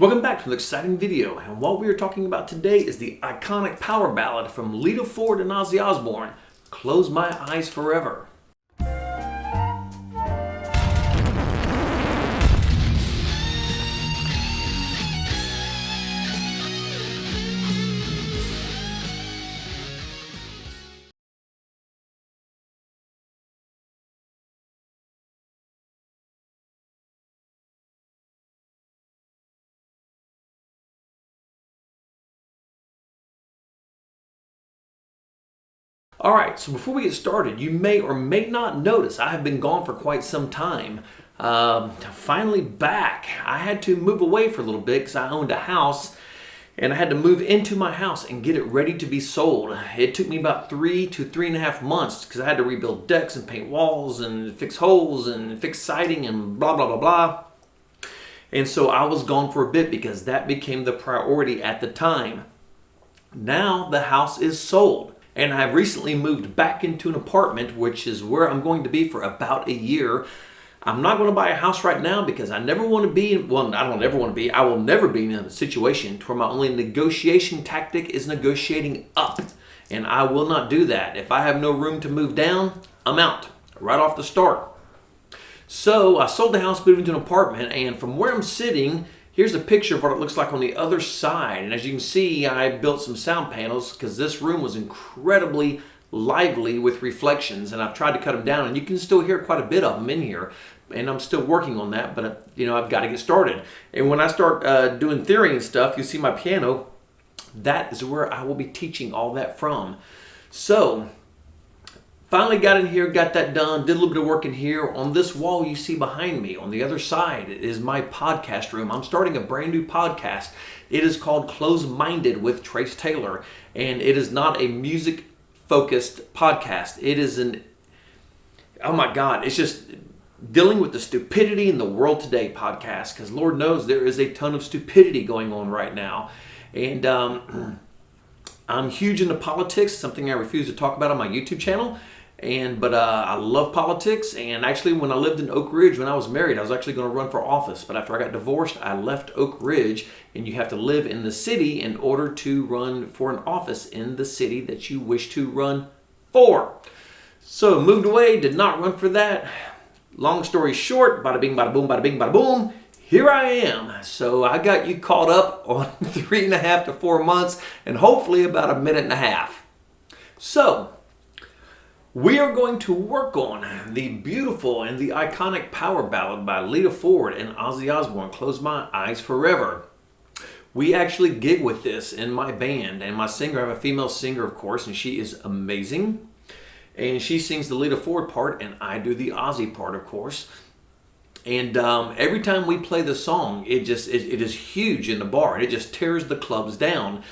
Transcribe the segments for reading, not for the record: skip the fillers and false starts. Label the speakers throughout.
Speaker 1: Welcome back to an exciting video, and what we are talking about today is the iconic power ballad from Lita and Ozzy Osbourne, Close My Eyes Forever. Alright, so before we get started, you may or may not notice I have been gone for quite some time. Finally back. I had to move away for a little bit because I owned a house and I had to move into my house and get it ready to be sold. It took me about 3 to 3.5 months because I had to rebuild decks and paint walls and fix holes and fix siding and blah blah blah blah. And so I was gone for a bit because that became the priority at the time. Now the house is sold. And I've recently moved back into an apartment, which is where I'm going to be for about a year. I'm not going to buy a house right now because I never want to be, well, I don't ever want to be, I will never be in a situation where my only negotiation tactic is negotiating up. And I will not do that. If I have no room to move down, I'm out right off the start. So I sold the house, moved into an apartment, and from where I'm sitting, here's a picture of what it looks like on the other side. And as you can see, I built some sound panels because this room was incredibly lively with reflections, and I've tried to cut them down, and you can still hear quite a bit of them in here. And I'm still working on that, but I've got to get started. And when I start doing theory and stuff, you see my piano, that is where I will be teaching all that from. So finally got in here, got that done, did a little bit of work in here. On this wall you see behind me, on the other side, is my podcast room. I'm starting a brand new podcast. It is called Close Minded with Trace Taylor, and it is not a music-focused podcast. It is oh my God, it's just dealing with the stupidity in the world today podcast, because Lord knows there is a ton of stupidity going on right now. And I'm huge into politics, something I refuse to talk about on my YouTube channel. But I love politics, and actually when I lived in Oak Ridge, when I was married, I was actually going to run for office. But after I got divorced, I left Oak Ridge, and you have to live in the city in order to run for an office in the city that you wish to run for. So moved away, did not run for that. Long story short, bada bing, bada boom, bada bing, bada boom. Here I am. So I got you caught up on 3.5 to 4 months, and hopefully about 1.5 minutes. So we are going to work on the beautiful and the iconic power ballad by Lita and Ozzy Osbourne, Close My Eyes Forever. We actually gig with this in my band, and my singer, I have a female singer, of course, and she is amazing. And she sings the Lita part, and I do the Ozzy part, of course. And every time we play the song, it is huge in the bar, and it just tears the clubs down.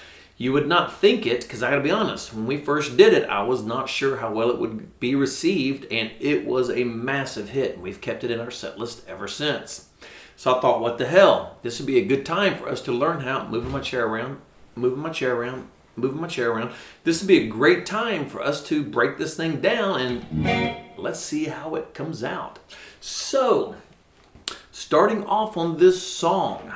Speaker 1: You would not think it, because I gotta be honest, when we first did it, I was not sure how well it would be received, and it was a massive hit. We've kept it in our set list ever since. So I thought, what the hell? This would be a good time for us to learn how, moving my chair around, moving my chair around, moving my chair around. This would be a great time for us to break this thing down, and let's see how it comes out. So, starting off on this song,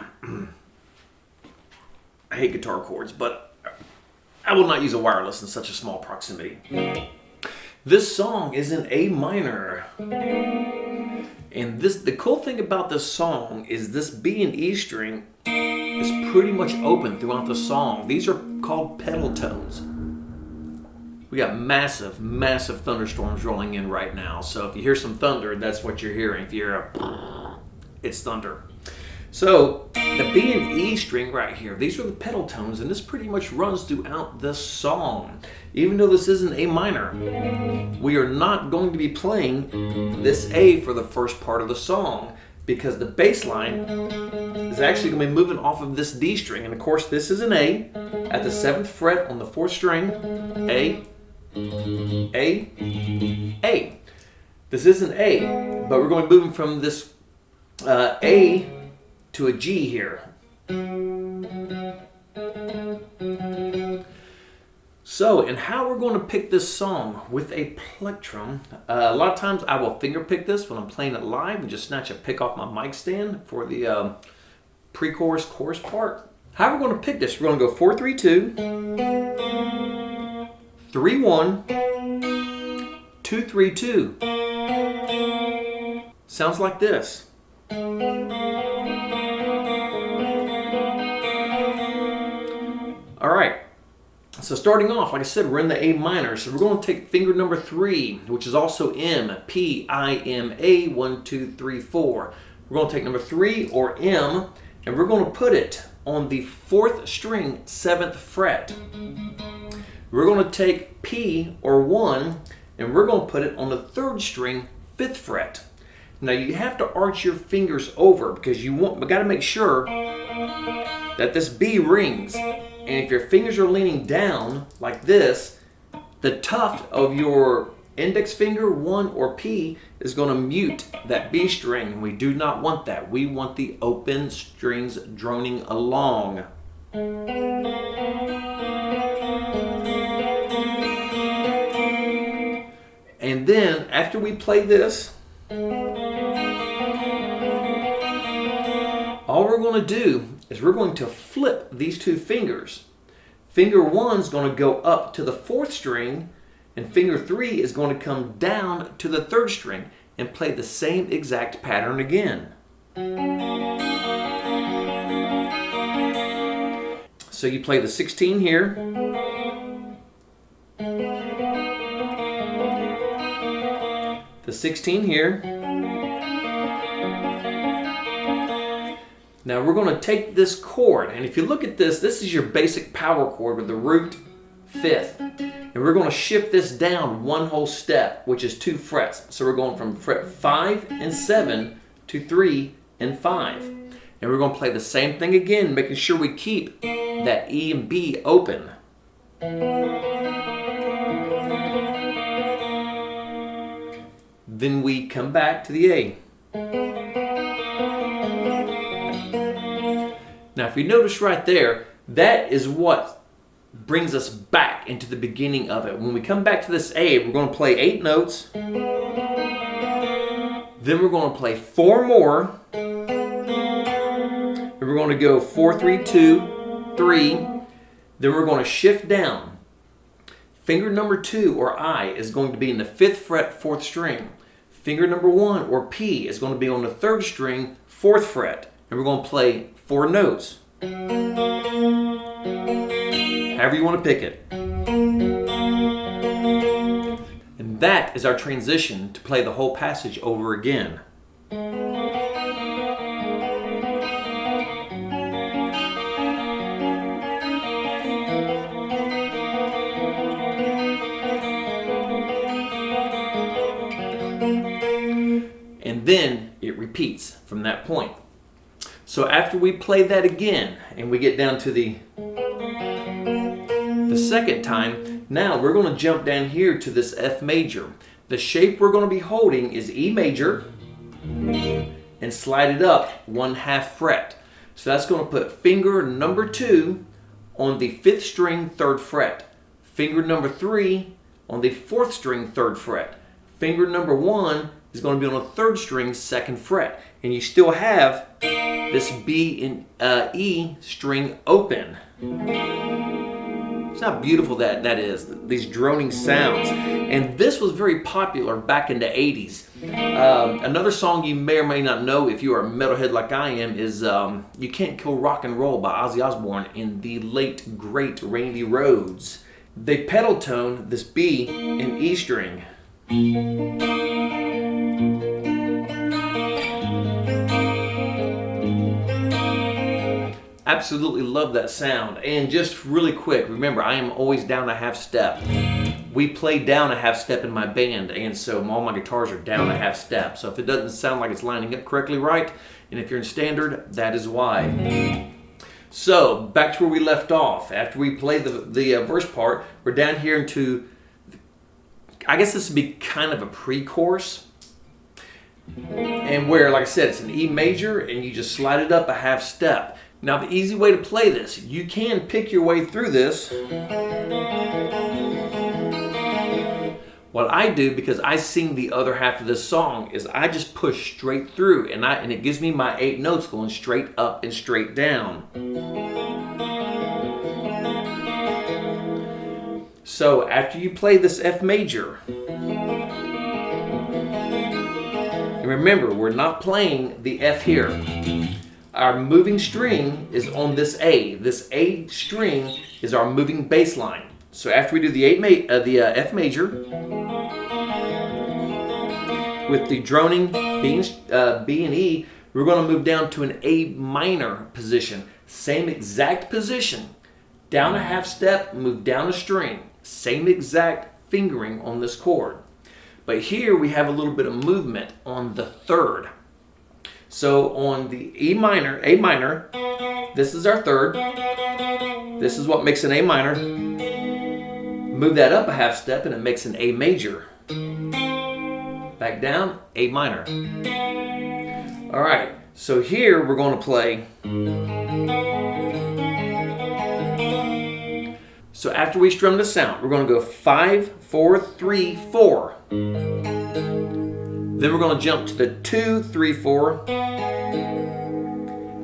Speaker 1: I hate guitar chords, but I will not use a wireless in such a small proximity. This song is in A minor. And the cool thing about this song is this B and E string is pretty much open throughout the song. These are called pedal tones. We got massive, massive thunderstorms rolling in right now. So if you hear some thunder, that's what you're hearing. If you hear it's thunder. So the B and E string right here, these are the pedal tones, and this pretty much runs throughout the song. Even though this is an A minor, we are not going to be playing this A for the first part of the song, because the bass line is actually going to be moving off of this D string. And of course, this is an A at the 7th fret on the 4th string. A, A, A. This is an A, but we're going to be moving from this A to a G here. So, and how we're going to pick this song with a plectrum. A lot of times I will finger pick this when I'm playing it live and just snatch a pick off my mic stand for the pre-chorus, chorus part. How we're going to pick this, we're going to go 4-3-2, 3-1, 2-3-2. Sounds like this. All right. So starting off, like I said, we're in the A minor. So we're going to take finger number 3, which is also M, P, I, M, A, 1, 2, 3, 4. We're going to take number 3 or M, and we're going to put it on the 4th string, 7th fret. We're going to take P or 1, and we're going to put it on the 3rd string, 5th fret. Now you have to arch your fingers over because we got to make sure that this B rings. And if your fingers are leaning down like this, the tuft of your index finger, 1 or P, is going to mute that B string. We do not want that. We want the open strings droning along. And then after we play this, all we're going to do is we're going to flip these 2 fingers. Finger 1 is going to go up to the 4th string, and finger 3 is going to come down to the 3rd string and play the same exact pattern again. So you play the 16 here, the 16 here. Now we're going to take this chord, and if you look at this, this is your basic power chord with the root 5th. And we're going to shift this down 1 whole step, which is 2 frets. So we're going from fret 5 and 7 to 3 and 5. And we're going to play the same thing again, making sure we keep that E and B open. Then we come back to the A. Now, if you notice right there, that is what brings us back into the beginning of it. When we come back to this A, we're going to play 8 notes. Then we're going to play 4 more. And we're going to go 4-3-2, 3. Then we're going to shift down. Finger number 2 or I is going to be in the 5th fret, 4th string. Finger number 1 or P is going to be on the 3rd string, 4th fret. And we're going to play 4 notes. However you want to pick it. And that is our transition to play the whole passage over again. And then it repeats from that point. So after we play that again, and we get down to the second time, now we're going to jump down here to this F major. The shape we're going to be holding is E major, and slide it up 1/2 fret. So that's going to put finger number 2 on the 5th string, 3rd fret. Finger number 3 on the 4th string, 3rd fret. Finger number 1 is going to be on the 3rd string, 2nd fret. And you still have this B and E string open. See how beautiful that is, these droning sounds. And this was very popular back in the 80s. Another song you may or may not know if you are a metalhead like I am is You Can't Kill Rock and Roll by Ozzy Osbourne in the late, great Randy Rhoads. They pedal tone this B and E string. Absolutely love that sound. And just really quick, remember, I am always down a 1/2 step. We play down a 1/2 step in my band, and so all my guitars are down a 1/2 step. So if it doesn't sound like it's lining up correctly right, and if you're in standard, that is why. So back to where we left off. After we play the verse part, we're down here into, I guess this would be kind of a pre-chorus. And where, like I said, it's an E major, and you just slide it up a 1/2 step. Now the easy way to play this, you can pick your way through this, What I do, because I sing the other half of this song, is I just push straight through, and it gives me my 8 notes going straight up and straight down. So after you play this F major, and remember, we're not playing the F here. Our moving string is on this A. This A string is our moving bass line. So after we do the F major, with the droning B and E, we're going to move down to an A minor position. Same exact position. Down a half step, move down a string. Same exact fingering on this chord. But here we have a little bit of movement on the third. So on the A minor, this is our third. This is what makes an A minor. Move that up a half step and it makes an A major. Back down, A minor. All right, so here we're going to play. So after we strum this out, we're going to go 5, 4, 3, 4. Then we're going to jump to the 2, 3, 4.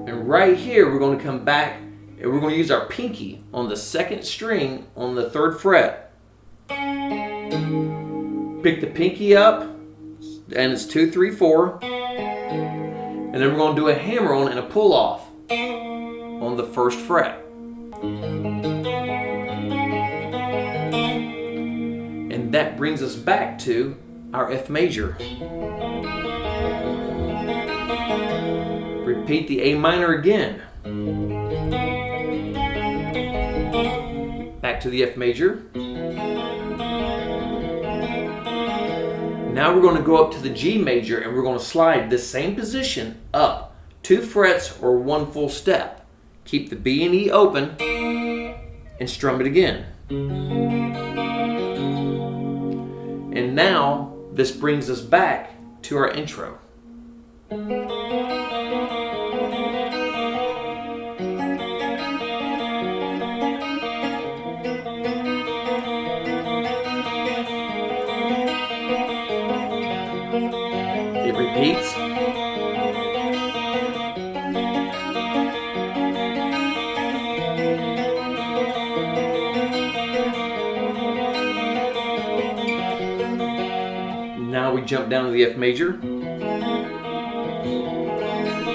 Speaker 1: And right here, we're going to come back and we're going to use our pinky on the second string on the 3rd fret. Pick the pinky up, and it's 2, 3, 4. And then we're going to do a hammer on and a pull off on the 1st fret. And that brings us back to our F major. Repeat the A minor again. Back to the F major. Now we're going to go up to the G major and we're going to slide this same position up 2 frets or 1 full step. Keep the B and E open and strum it again. And now this brings us back to our intro. It repeats. Now we jump down to the F major,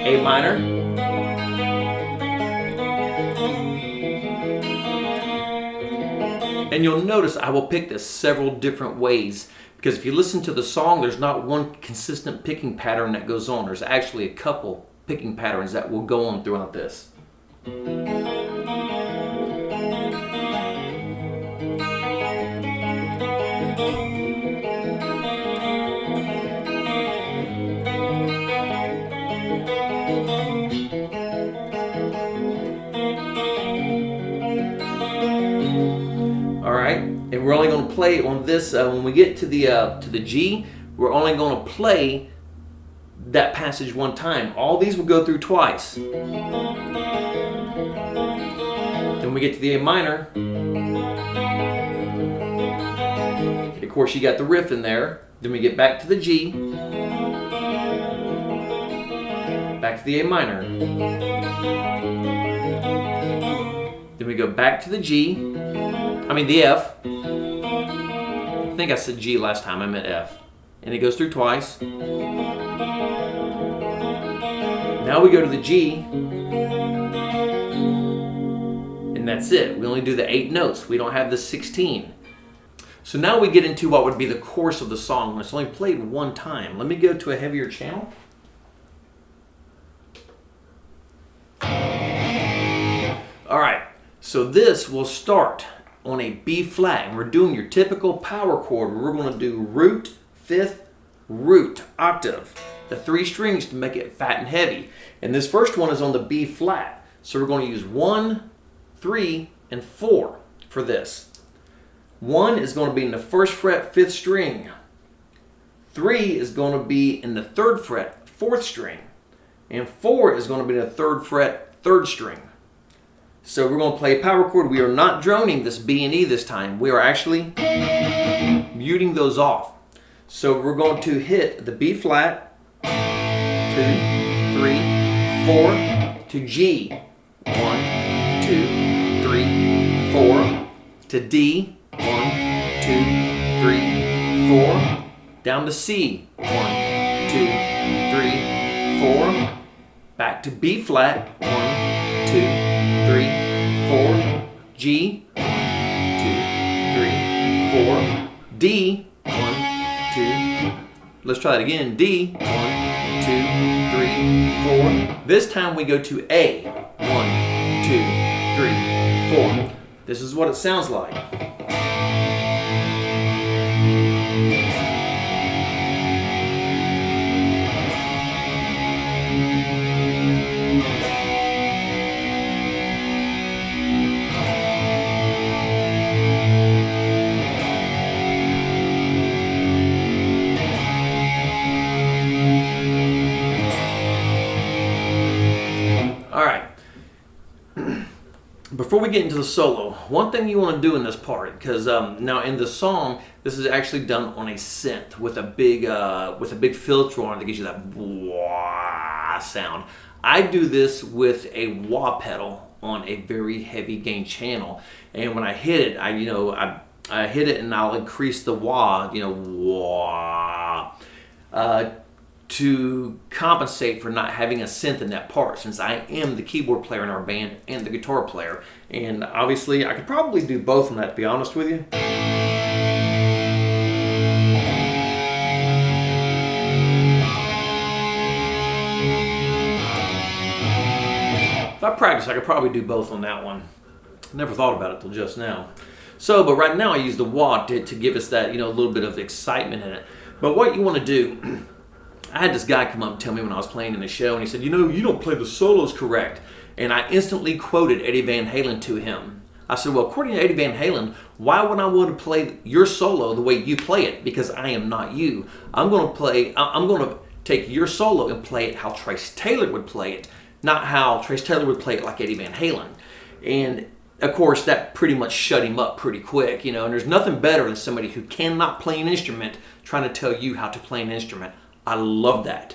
Speaker 1: A minor, and you'll notice I will pick this several different ways, because if you listen to the song, there's not one consistent picking pattern that goes on. There's actually a couple picking patterns that will go on throughout this. And we're only going to play on this, when we get to the G, we're only going to play that passage one time. All these will go through twice. Then we get to the A minor. Of course, you got the riff in there. Then we get back to the G. Back to the A minor. Then we go back to the the F. I think I said G last time, I meant F. And it goes through twice. Now we go to the G. And that's it. We only do the 8 notes. We don't have the 16. So now we get into what would be the chorus of the song. It's only played one time. Let me go to a heavier channel. All right. So this will start on a B flat, and we're doing your typical power chord. We're going to do root, 5th, root, octave, the 3 strings to make it fat and heavy. And this first one is on the B flat, so we're going to use 1, 3, and 4 for this. 1 is going to be in the 1st fret, 5th string. 3 is going to be in the 3rd fret, 4th string. And 4 is going to be in the 3rd fret, 3rd string. So we're going to play a power chord. We are not droning this B and E this time. We are actually muting those off. So we're going to hit the B flat, 2, 3, 4, to G, 1, 2, 3, 4, to D, 1, 2, 3, 4, down to C, 1, 2, 3, 4, back to B flat, 1, 2, 3, 4, G, 1, 2, 3, 4, D, 1, 2, let's try that again, D, 1, 2, 3, 4. This time we go to A, 1, 2, 3, 4. This is what it sounds like. Before we get into the solo, one thing you want to do in this part, because now in the song, this is actually done on a synth with a big filter on it that gives you that wah sound. I do this with a wah pedal on a very heavy gain channel, and when I hit it, I hit it and I'll increase the wah, wah. To compensate for not having a synth in that part, since I am the keyboard player in our band and the guitar player. And obviously I could probably do both on that, to be honest with you. If I practice, I could probably do both on that one. Never thought about it till just now. So, but right now I use the wah to give us that, a little bit of excitement in it. But what you want to do, I had this guy come up and tell me when I was playing in the show, and he said, you don't play the solos correct. And I instantly quoted Eddie Van Halen to him. I said, well, according to Eddie Van Halen, why would I want to play your solo the way you play it? Because I am not you. I'm going to take your solo and play it how Trace Taylor would play it, not how Trace Taylor would play it like Eddie Van Halen. And of course, that pretty much shut him up pretty quick, and there's nothing better than somebody who cannot play an instrument trying to tell you how to play an instrument. I love that.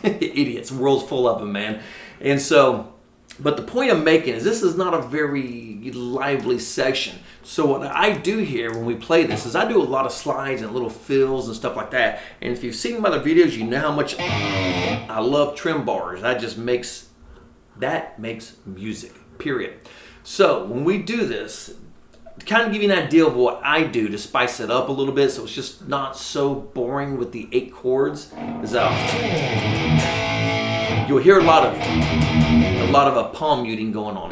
Speaker 1: Idiots, the world's full of them, man. And so, but the point I'm making is this is not a very lively section. So what I do here when we play this is I do a lot of slides and little fills and stuff like that. And if you've seen my other videos, you know how much I love trim bars. That makes music, period. So when we do this, to kind of give you an idea of what I do to spice it up a little bit so it's just not so boring with the 8 chords, is you'll hear a lot of palm muting going on.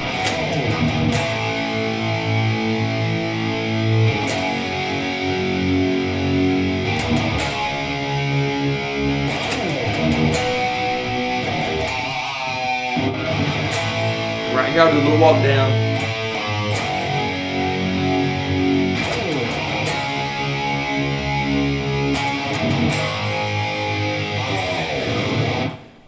Speaker 1: Right here I'll do a little walk down.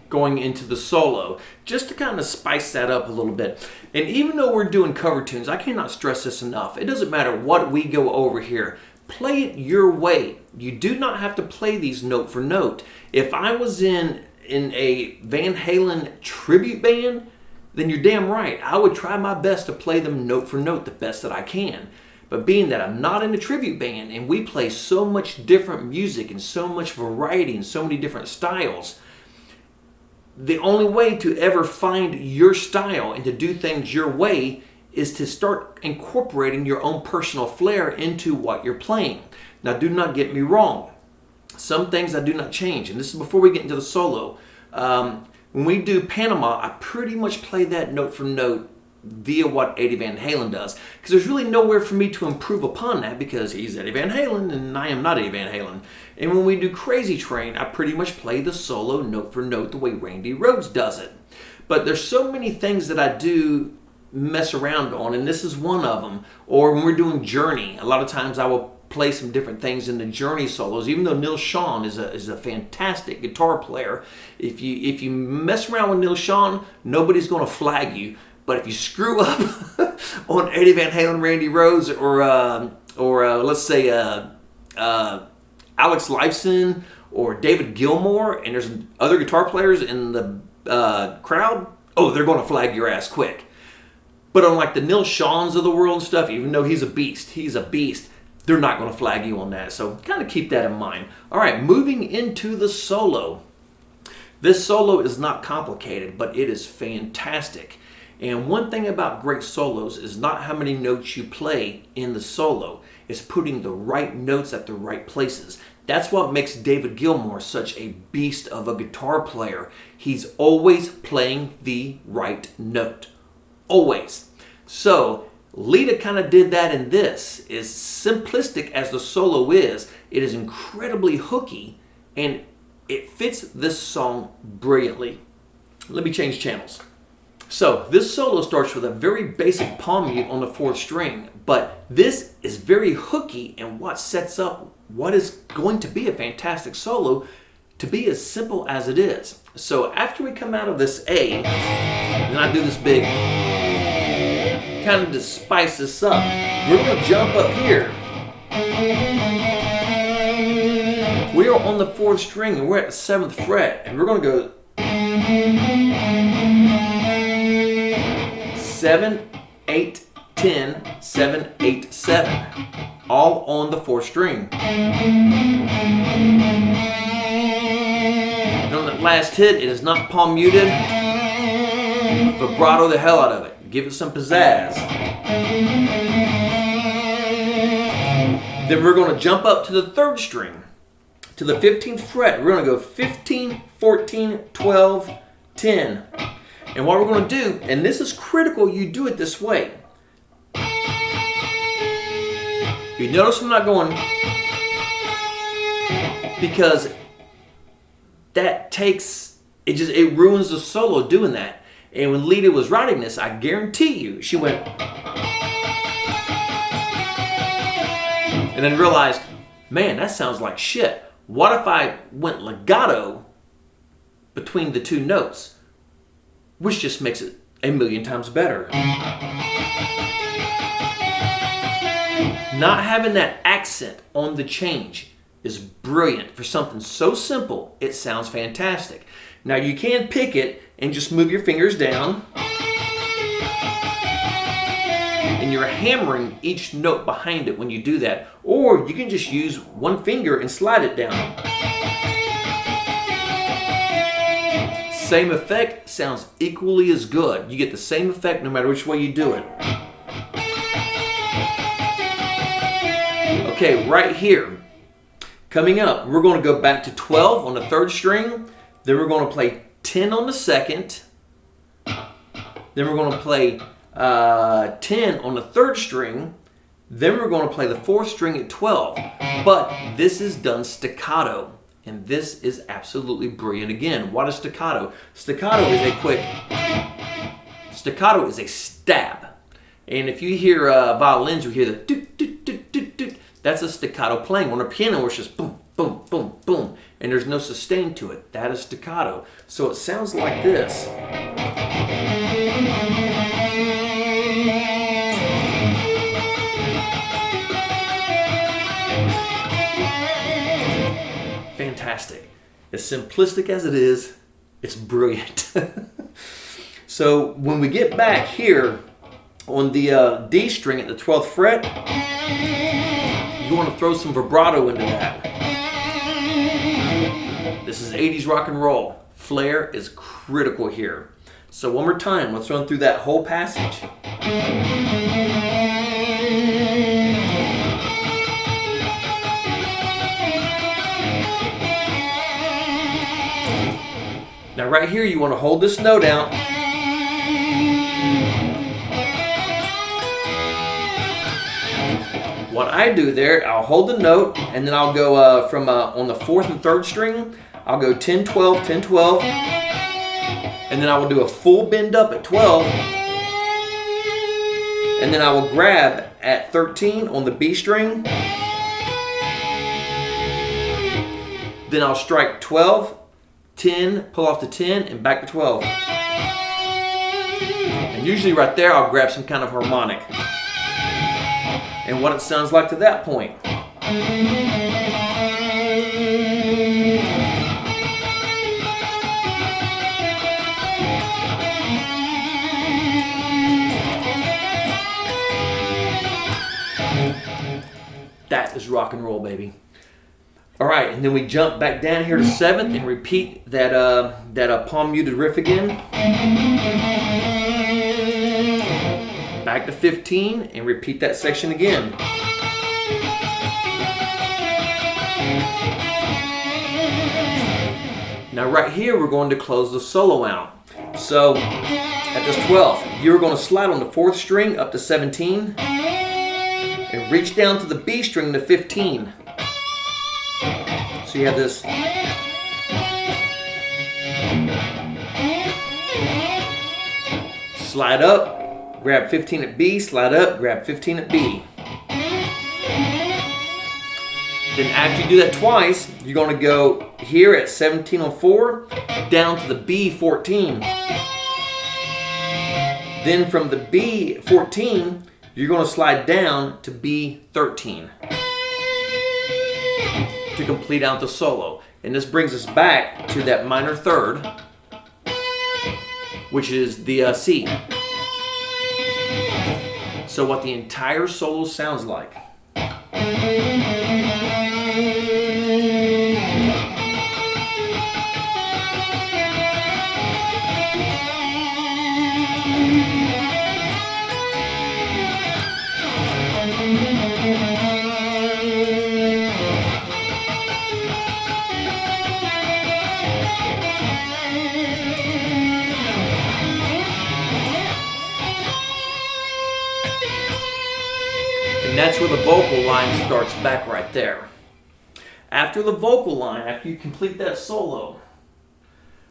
Speaker 1: Going into the solo, just to kind of spice that up a little bit. And even though we're doing cover tunes, I cannot stress this enough. It doesn't matter what we go over here. Play it your way. You do not have to play these note for note. If I was in a Van Halen tribute band, then you're damn right. I would try my best to play them note for note the best that I can. But being that I'm not in a tribute band and we play so much different music and so much variety and so many different styles, the only way to ever find your style and to do things your way is to start incorporating your own personal flair into what you're playing. Now, do not get me wrong. Some things I do not change, and this is before we get into the solo. When we do Panama, I pretty much play that note for note via what Eddie Van Halen does, because there's really nowhere for me to improve upon that because he's Eddie Van Halen and I am not Eddie Van Halen. And when we do Crazy Train, I pretty much play the solo note for note the way Randy Rhoads does it. But there's so many things that I do mess around on, and this is one of them. Or when we're doing Journey, a lot of times I will play some different things in the Journey solos, even though Neil Schon is a fantastic guitar player. If you mess around with Neil Schon, nobody's going to flag you. But if you screw up on Eddie Van Halen, Randy Rhoads, or let's say Alex Lifeson or David Gilmour, and there's other guitar players in the crowd, oh, they're going to flag your ass quick. But unlike the Neil Seans of the world and stuff, even though he's a beast, they're not going to flag you on that. So kind of keep that in mind. All right, moving into the solo. This solo is not complicated, but it is fantastic. And one thing about great solos is not how many notes you play in the solo. It's putting the right notes at the right places. That's what makes David Gilmour such a beast of a guitar player. He's always playing the right note. Always. So Lita kind of did that in this. As simplistic as the solo is, it is incredibly hooky and it fits this song brilliantly. Let me change channels. So this solo starts with a very basic palm mute on the 4th string, but this is very hooky and what sets up what is going to be a fantastic solo to be as simple as it is. So after we come out of this A, then I do this big, kind of to spice this up. We're going to jump up here. We are on the 4th string and we're at the 7th fret, and we're going to go 7, 8, 10, 7, 8, 7, all on the 4th string. And on that last hit, it is not palm muted. Vibrato the hell out of it. Give it some pizzazz. Then we're going to jump up to the 3rd string, to the 15th fret. We're going to go 15, 14, 12, 10. And what we're going to do, and this is critical you do it this way. You notice I'm not going, because that takes, it ruins the solo doing that. And when Lita was writing this, I guarantee you, she went, and then realized, man, that sounds like shit. What if I went legato between the two notes? Which just makes it a million times better. Not having that accent on the change is brilliant. For something so simple, it sounds fantastic. Now you can pick it and just move your fingers down, and you're hammering each note behind it when you do that. Or you can just use one finger and slide it down. Same effect, sounds equally as good. You get the same effect no matter which way you do it. Okay, right here, coming up, we're going to go back to 12 on the 3rd string. Then we're going to play 10 on the 2nd. Then we're going to play 10 on the 3rd string. Then we're going to play the 4th string at 12. But this is done staccato. And this is absolutely brilliant again. What is staccato? Staccato is a quick, staccato is a stab. And if you hear violins, you hear the doot, doot, doot, doot, doot. That's a staccato playing. On a piano, it's just boom, boom, boom, boom. And there's no sustain to it. That is staccato. So it sounds like this. Fantastic. As simplistic as it is, it's brilliant. So when we get back here on the D string at the 12th fret, you want to throw some vibrato into that. This is 80s rock and roll. Flair is critical here. So one more time, let's run through that whole passage. Now right here, you want to hold this note out. What I do there, I'll hold the note, and then I'll go from on the 4th and 3rd string, I'll go 10, 12, 10, 12, and then I will do a full bend up at 12, and then I will grab at 13 on the B string, then I'll strike 12, 10, pull off the 10, and back to 12. And usually right there, I'll grab some kind of harmonic. And what it sounds like to that point. That is rock and roll, baby. All right, and then we jump back down here to 7th and repeat that palm muted riff again. Back to 15 and repeat that section again. Now right here we're going to close the solo out. So at this 12th, you're going to slide on the 4th string up to 17 and reach down to the B string to 15. So you have this. Slide up, grab 15 at B, slide up, grab 15 at B. Then after you do that twice, you're going to go here at 17 on 4, down to the B14. Then from the B14, you're going to slide down to B13 to complete out the solo. And this brings us back to that minor third, which is the C. So what the entire solo sounds like. And that's where the vocal line starts back right there. After the vocal line, after you complete that solo,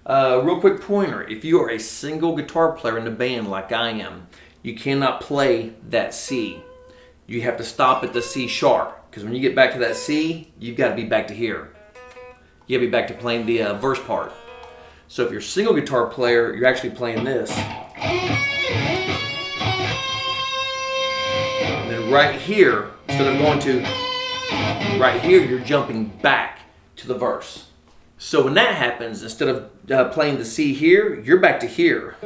Speaker 1: real quick pointer, if you are a single guitar player in the band like I am, you cannot play that C. You have to stop at the C sharp, because when you get back to that C, you've got to be back to here. You got to be back to playing the verse part. So if you're a single guitar player, you're actually playing this. And then right here, instead of going to right here, you're jumping back to the verse. So when that happens, instead of playing the C here, you're back to here.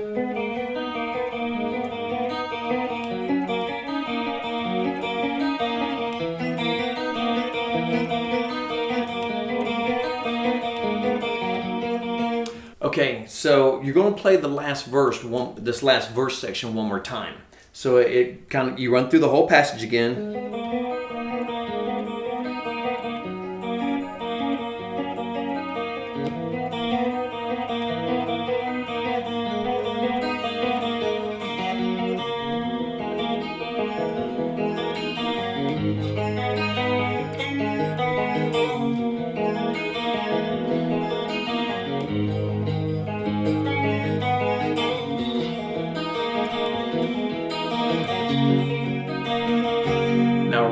Speaker 1: Okay, so you're going to play the last verse, this last verse section one more time. So it kind of, you run through the whole passage again.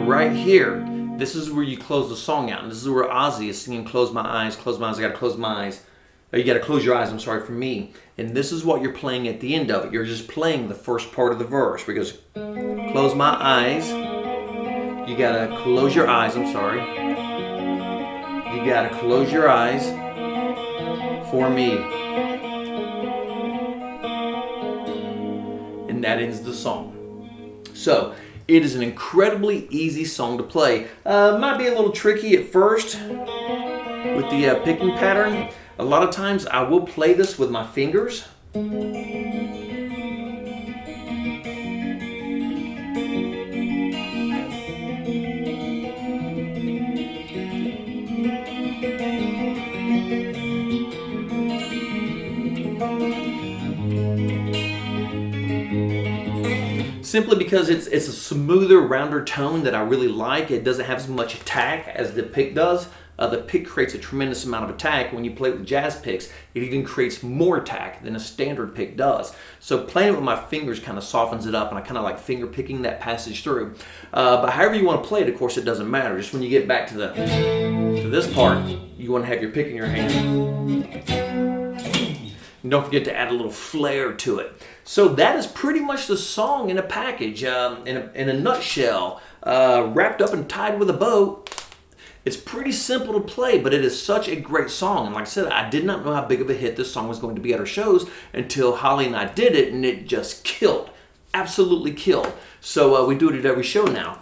Speaker 1: Right here, this is where you close the song out, and this is where Ozzy is singing "Close my eyes, close my eyes, I gotta close my eyes." You gotta close your eyes, I'm sorry, for me. And this is what you're playing at the end of it. You're just playing the first part of the verse, where it goes, close my eyes. You gotta close your eyes, I'm sorry. You gotta close your eyes for me. And that ends the song. So, it is an incredibly easy song to play. Might be a little tricky at first with the picking pattern. A lot of times I will play this with my fingers. Simply because it's a smoother, rounder tone that I really like. It doesn't have as much attack as the pick does. The pick creates a tremendous amount of attack. When you play with jazz picks, it even creates more attack than a standard pick does. So playing it with my fingers kind of softens it up, and I kind of like finger picking that passage through. But however you want to play it, of course, it doesn't matter. Just when you get back to this part, you want to have your pick in your hand. And don't forget to add a little flair to it. So that is pretty much the song in a package, in a nutshell. Wrapped up and tied with a bow, It's pretty simple to play, but it is such a great song. And like I said, I did not know how big of a hit this song was going to be at our shows until Holly and I did it, and it just killed. Absolutely killed. So we do it at every show now.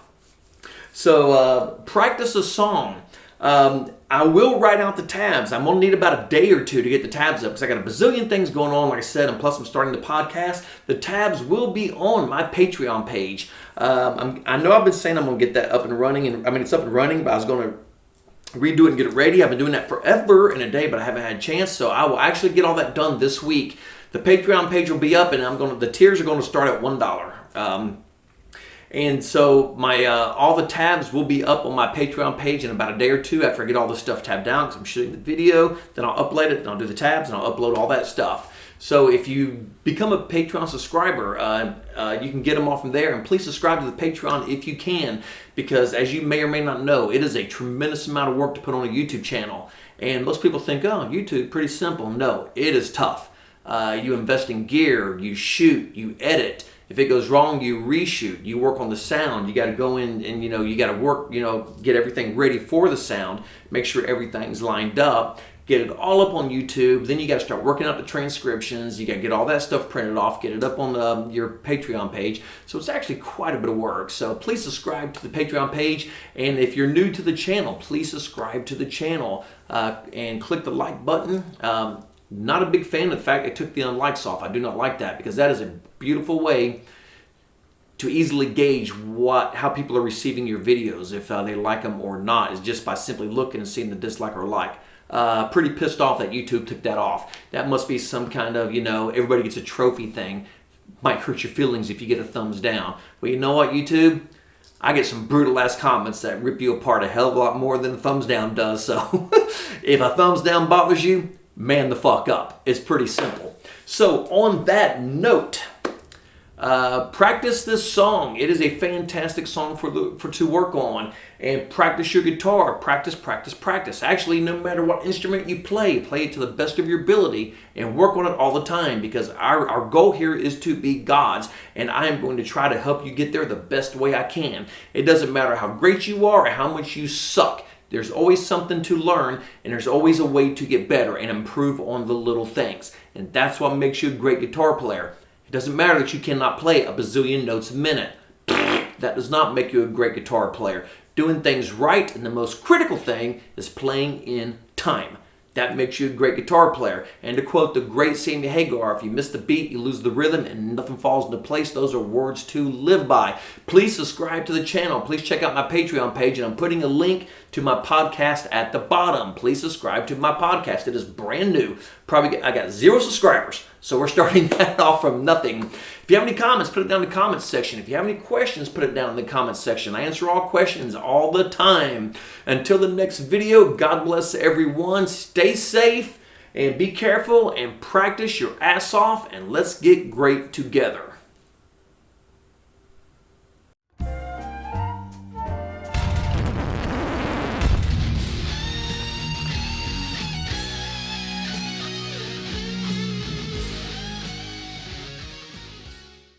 Speaker 1: So practice a song. I will write out the tabs. I'm going to need about a day or two to get the tabs up because I got a bazillion things going on, like I said, and plus I'm starting the podcast. The tabs will be on my Patreon page. I know I've been saying I'm going to get that up and running, and I mean, it's up and running, but I was going to redo it and get it ready. I've been doing that forever in a day, but I haven't had a chance, so I will actually get all that done this week. The Patreon page will be up, and the tiers are going to start at $1. And so my all the tabs will be up on my Patreon page in about a day or two after I get all this stuff tabbed down because I'm shooting the video. Then I'll upload it, then I'll do the tabs, and I'll upload all that stuff. So if you become a Patreon subscriber, you can get them all from there. And please subscribe to the Patreon if you can, because as you may or may not know, it is a tremendous amount of work to put on a YouTube channel. And most people think, oh, YouTube, pretty simple. No, it is tough. You invest in gear, you shoot, you edit. If it goes wrong, you reshoot. You work on the sound. You got to go in and, you got to work, get everything ready for the sound. Make sure everything's lined up. Get it all up on YouTube. Then you got to start working out the transcriptions. You got to get all that stuff printed off, get it up on your Patreon page. So it's actually quite a bit of work. So please subscribe to the Patreon page. And if you're new to the channel, please subscribe to the channel and click the like button. Not a big fan of the fact they took the unlikes off. I do not like that because that is a beautiful way to easily gauge how people are receiving your videos, if they like them or not, is just by simply looking and seeing the dislike or like. Pretty pissed off that YouTube took that off. That must be some kind of, everybody gets a trophy thing. Might hurt your feelings if you get a thumbs down. Well, you know what, YouTube? I get some brutal ass comments that rip you apart a hell of a lot more than a thumbs down does. So if a thumbs down bothers you, man the fuck up. It's pretty simple. So on that note, practice this song. It is a fantastic song to work on. And practice your guitar. Practice, practice, practice. Actually, no matter what instrument you play it to the best of your ability and work on it all the time, because our goal here is to be God's, and I am going to try to help you get there the best way I can. It doesn't matter how great you are or how much you suck. There's always something to learn, and there's always a way to get better and improve on the little things. And that's what makes you a great guitar player. It doesn't matter that you cannot play a bazillion notes a minute. That does not make you a great guitar player. Doing things right, and the most critical thing is playing in time. That makes you a great guitar player. And to quote the great Sammy Hagar, if you miss the beat, you lose the rhythm, and nothing falls into place. Those are words to live by. Please subscribe to the channel. Please check out my Patreon page, and I'm putting a link to my podcast at the bottom. Please subscribe to my podcast. It is brand new. I got 0 subscribers, so we're starting that off from nothing. If you have any comments, put it down in the comments section. If you have any questions, put it down in the comments section. I answer all questions all the time. Until the next video, God bless everyone. Stay safe and be careful and practice your ass off, and let's get great together.